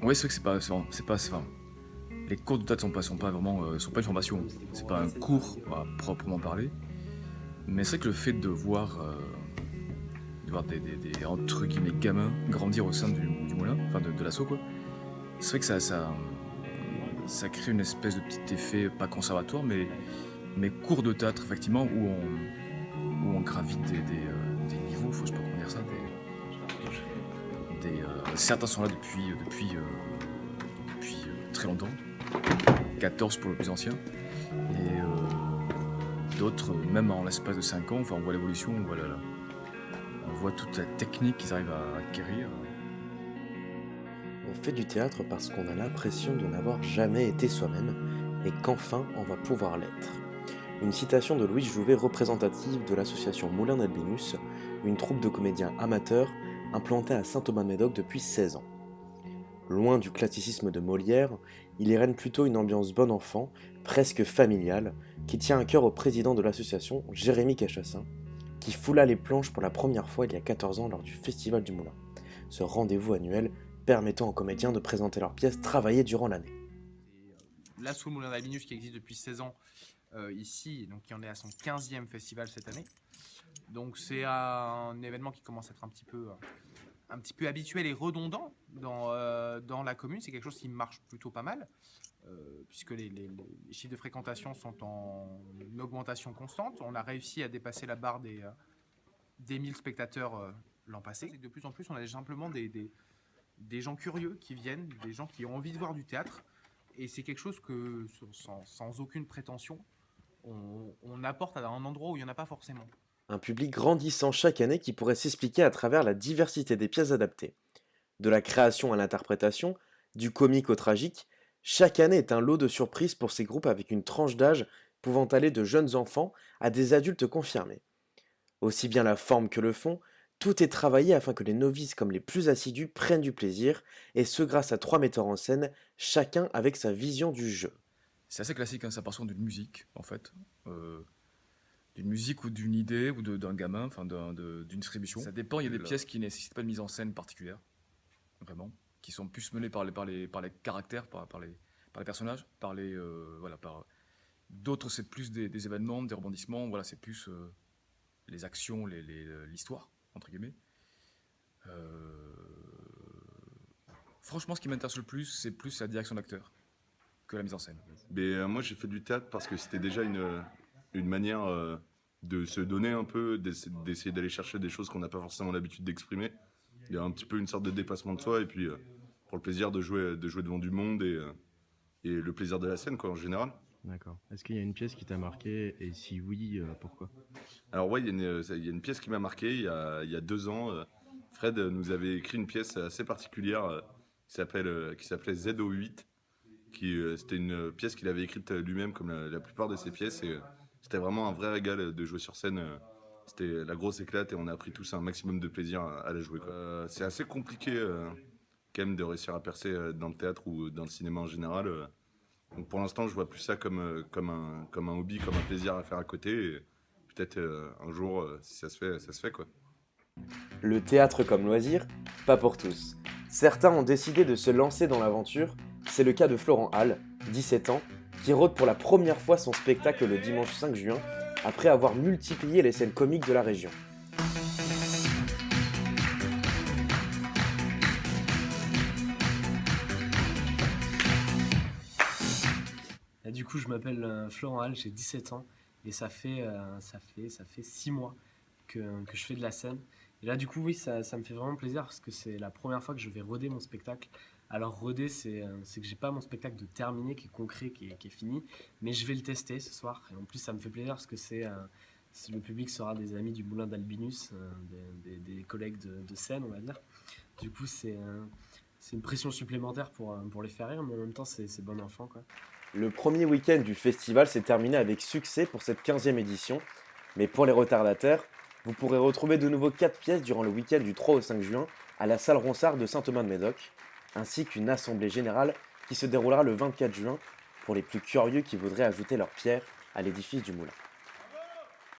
Oui, c'est vrai que enfin, les cours de théâtre sont pas vraiment, sont pas une formation. C'est pas un cours à proprement parler, mais c'est vrai que le fait de voir des entre guillemets «gamins» grandir au sein du moulin, enfin de l'asso quoi, c'est vrai que ça crée une espèce de petit effet, pas conservatoire, mais cours de théâtre effectivement où on gravite des niveaux, enfin je sais pas comment dire ça, certains sont là depuis très longtemps, 14 pour le plus ancien, et d'autres, même en l'espace de 5 ans, enfin on voit l'évolution, on voit toute la technique qu'ils arrivent à acquérir. On fait du théâtre parce qu'on a l'impression de n'avoir jamais été soi-même et qu'enfin on va pouvoir l'être. Une citation de Louis Jouvet représentative de l'association Moulin d'Albinus, une troupe de comédiens amateurs implantée à Saint-Thomas-de-Médoc depuis 16 ans. Loin du classicisme de Molière, il y règne plutôt une ambiance bon enfant, presque familiale, qui tient à cœur au président de l'association, Jérémy Cachassin, qui foula les planches pour la première fois il y a 14 ans lors du Festival du Moulin, ce rendez-vous annuel permettant aux comédiens de présenter leurs pièces travaillées durant l'année. C'est l'Asso Moulin d'Albinus qui existe depuis 16 ans ici, donc qui en est à son 15e festival cette année. Donc c'est un événement qui commence à être un petit peu habituel et redondant dans la commune. C'est quelque chose qui marche plutôt pas mal, puisque les chiffres de fréquentation sont en augmentation constante. On a réussi à dépasser la barre des 1000 spectateurs l'an passé. Et de plus en plus, on a simplement des gens curieux qui viennent, des gens qui ont envie de voir du théâtre. Et c'est quelque chose que, sans aucune prétention, on apporte à un endroit où il n'y en a pas forcément. Un public grandissant chaque année qui pourrait s'expliquer à travers la diversité des pièces adaptées. De la création à l'interprétation, du comique au tragique, chaque année est un lot de surprises pour ces groupes avec une tranche d'âge pouvant aller de jeunes enfants à des adultes confirmés. Aussi bien la forme que le fond, tout est travaillé afin que les novices comme les plus assidus prennent du plaisir, et ce grâce à 3 metteurs en scène, chacun avec sa vision du jeu. C'est assez classique, hein, ça part souvent d'une musique en fait, d'une musique ou d'une idée ou d'un gamin, enfin d'une distribution. Ça dépend, il y a des pièces qui ne nécessitent pas de mise en scène particulière, vraiment, qui sont plus menées par les caractères, par les personnages, voilà, d'autres c'est plus des événements, des rebondissements, voilà, c'est plus les actions, l'histoire, entre guillemets. Euh, Franchement, ce qui m'intéresse le plus, c'est plus la direction d'acteur que la mise en scène. Mais moi, j'ai fait du théâtre parce que c'était déjà une manière de se donner un peu, d'essayer d'aller chercher des choses qu'on n'a pas forcément l'habitude d'exprimer. Il y a un petit peu une sorte de dépassement de soi, et puis pour le plaisir de jouer devant du monde et le plaisir de la scène, quoi, en général. D'accord. Est-ce qu'il y a une pièce qui t'a marqué et si oui, pourquoi? Alors ouais, il y a une pièce qui m'a marqué il y a 2 ans. Fred nous avait écrit une pièce assez particulière qui s'appelait ZO8. C'était une pièce qu'il avait écrite lui-même comme la plupart de ses pièces. Et c'était vraiment un vrai régal de jouer sur scène. C'était la grosse éclate et on a pris tous un maximum de plaisir à la jouer, quoi. C'est assez compliqué quand même de réussir à percer dans le théâtre ou dans le cinéma en général. Donc pour l'instant, je vois plus ça comme un hobby, comme un plaisir à faire à côté. Et peut-être un jour, si ça se fait, quoi. Le théâtre comme loisir, pas pour tous. Certains ont décidé de se lancer dans l'aventure, c'est le cas de Florent Hall, 17 ans, qui rôde pour la première fois son spectacle le dimanche 5 juin, après avoir multiplié les scènes comiques de la région. Et du coup, je m'appelle Florent Hall, j'ai 17 ans et ça fait 6 mois que je fais de la scène. Et là, du coup, oui, ça me fait vraiment plaisir parce que c'est la première fois que je vais roder mon spectacle. Alors, roder, c'est que j'ai pas mon spectacle de terminé, qui est concret, qui est fini, mais je vais le tester ce soir. Et en plus, ça me fait plaisir parce que le public sera des amis du Moulin d'Albinus, des collègues de scène, on va dire. Du coup, c'est une pression supplémentaire pour les faire rire, mais en même temps, c'est bon enfant, quoi. Le premier week-end du festival s'est terminé avec succès pour cette 15e édition, mais pour les retardataires, vous pourrez retrouver de nouveau 4 pièces durant le week-end du 3 au 5 juin à la salle Ronsard de Saint-Thomas-de-Médoc, ainsi qu'une assemblée générale qui se déroulera le 24 juin pour les plus curieux qui voudraient ajouter leur pierre à l'édifice du moulin.